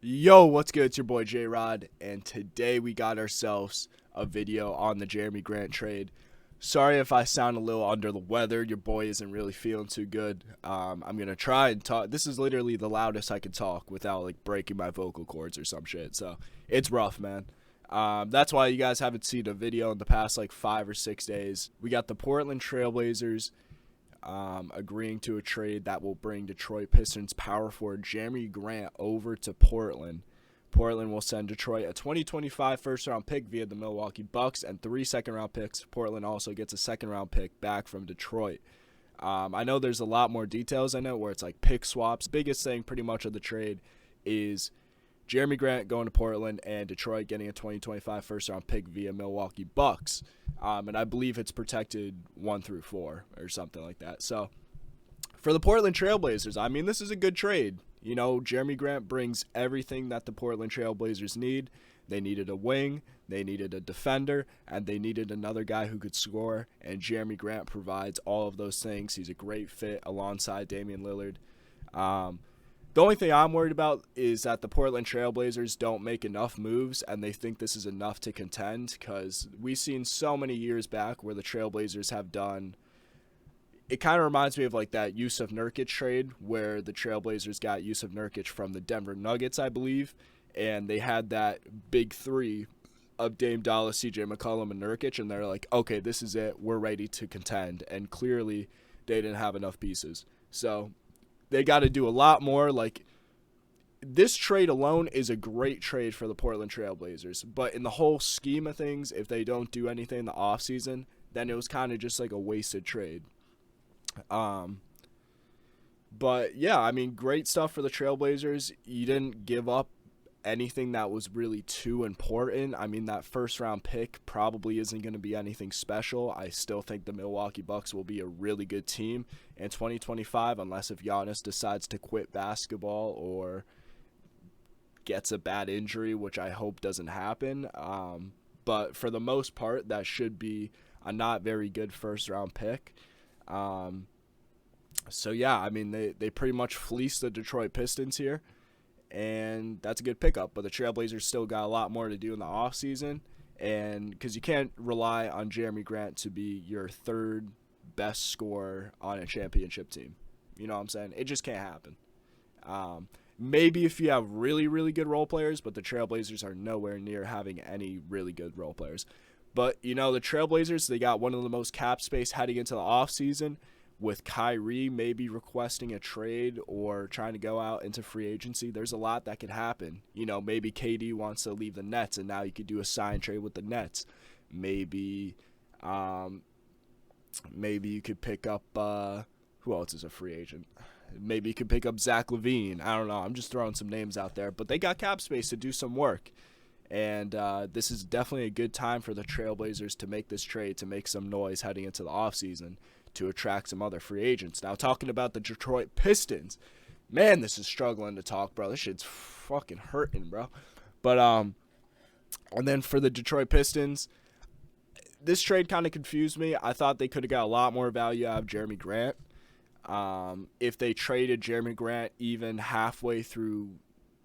Yo, what's good? It's your boy J-Rod, and today we got ourselves a video on the Jerami Grant trade. Sorry if I sound a little under the weather. Your boy isn't really feeling too good. I'm gonna try and talk. This is literally the loudest I can talk without like breaking my vocal cords or some shit. So it's rough, man. That's why you guys haven't seen a video in the past like 5 or 6 days. We got the Portland Trailblazers agreeing to a trade that will bring Detroit Pistons power forward Jerami Grant over to Portland. Portland will send Detroit a 2025 first-round pick via the Milwaukee Bucks and 3 second-round picks. Portland also gets a second-round pick back from Detroit. I know there's a lot more details in it where it's like pick swaps. Biggest thing pretty much of the trade is Jerami Grant going to Portland and Detroit getting a 2025 first-round pick via Milwaukee Bucks. And I believe it's protected 1 through 4 or something like that. So for the Portland Trailblazers, I mean, this is a good trade. You know, Jerami Grant brings everything that the Portland Trailblazers need. They needed a wing, they needed a defender, and they needed another guy who could score. And Jerami Grant provides all of those things. He's a great fit alongside Damian Lillard. The only thing I'm worried about is that the Portland Trailblazers don't make enough moves and they think this is enough to contend, because we've seen so many years back where the Trailblazers have done. It kind of reminds me of like that Yusuf Nurkic trade where the Trailblazers got Yusuf Nurkic from the Denver Nuggets, I believe, and they had that big three of Dame Dollar, CJ McCollum, and Nurkic, and they're like, okay, this is it. We're ready to contend. And clearly they didn't have enough pieces. So they got to do a lot more. Like, this trade alone is a great trade for the Portland Trailblazers. But in the whole scheme of things, if they don't do anything in the offseason, then it was kind of just like a wasted trade. But yeah, I mean, great stuff for the Trailblazers. You didn't give up anything that was really too important. I mean, that first round pick probably isn't going to be anything special. I still think the Milwaukee Bucks will be a really good team in 2025, unless if Giannis decides to quit basketball or gets a bad injury, which I hope doesn't happen. But for the most part, that should be a not very good first round pick. So yeah, I mean, they pretty much fleeced the Detroit Pistons here, and that's a good pickup. But the Trailblazers still got a lot more to do in the offseason, and because you can't rely on Jerami Grant to be your third best scorer on a championship team. You know what I'm saying? It just can't happen. Maybe if you have really, really good role players, but the Trailblazers are nowhere near having any really good role players. But, you know, the Trailblazers, they got one of the most cap space heading into the offseason, with Kyrie maybe requesting a trade or trying to go out into free agency. There's a lot that could happen. You know, maybe KD wants to leave the Nets, and now you could do a sign trade with the Nets. Maybe you could pick up who else is a free agent? Maybe you could pick up Zach LaVine. I don't know. I'm just throwing some names out there. But they got cap space to do some work. And this is definitely a good time for the Trailblazers to make this trade, to make some noise heading into the offseason, to attract some other free agents. Now, talking about the Detroit Pistons, man, this is struggling to talk, bro. This shit's fucking hurting, bro. But, and then for the Detroit Pistons, this trade kind of confused me. I thought they could have got a lot more value out of Jerami Grant. If they traded Jerami Grant even halfway through,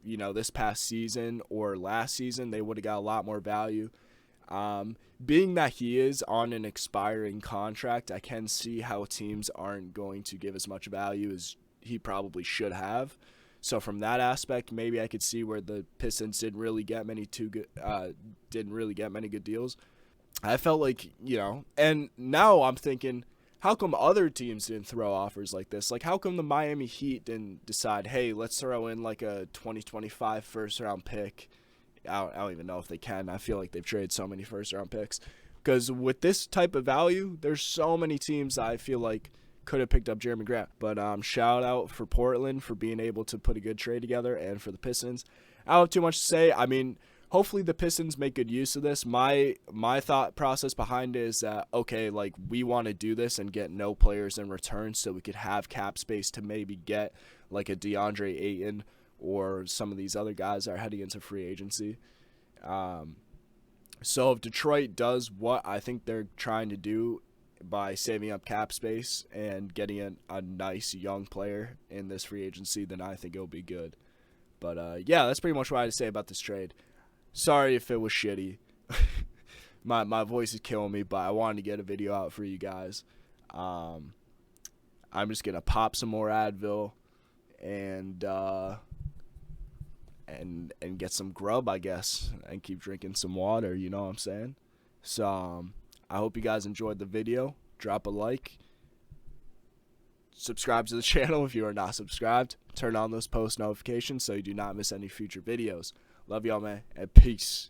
you know, this past season or last season, they would have got a lot more value. Being that he is on an expiring contract, I can see how teams aren't going to give as much value as he probably should have. So from that aspect, maybe I could see where the Pistons didn't really get many good deals. I felt like, you know, and now I'm thinking, how come other teams didn't throw offers like this? Like, how come the Miami Heat didn't decide, hey, let's throw in like a 2025 first-round pick? I don't even know if they can. I feel like they've traded so many first-round picks. Because with this type of value, there's so many teams that I feel like could have picked up Jerami Grant. But shout out for Portland for being able to put a good trade together, and for the Pistons. I don't have too much to say. I mean, hopefully the Pistons make good use of this. My thought process behind it is that, okay, like, we want to do this and get no players in return so we could have cap space to maybe get like a DeAndre Ayton or some of these other guys that are heading into free agency. So if Detroit does what I think they're trying to do by saving up cap space and getting a nice young player in this free agency, then I think it'll be good. But yeah, that's pretty much what I had to say about this trade. Sorry if it was shitty. My voice is killing me, but I wanted to get a video out for you guys. I'm just gonna pop some more Advil and get some grub, I guess, and keep drinking some water. You know what I'm saying? So I hope you guys enjoyed the video. Drop a like. Subscribe to the channel if you are not subscribed. Turn on those post notifications so you do not miss any future videos. Love y'all, man, and peace.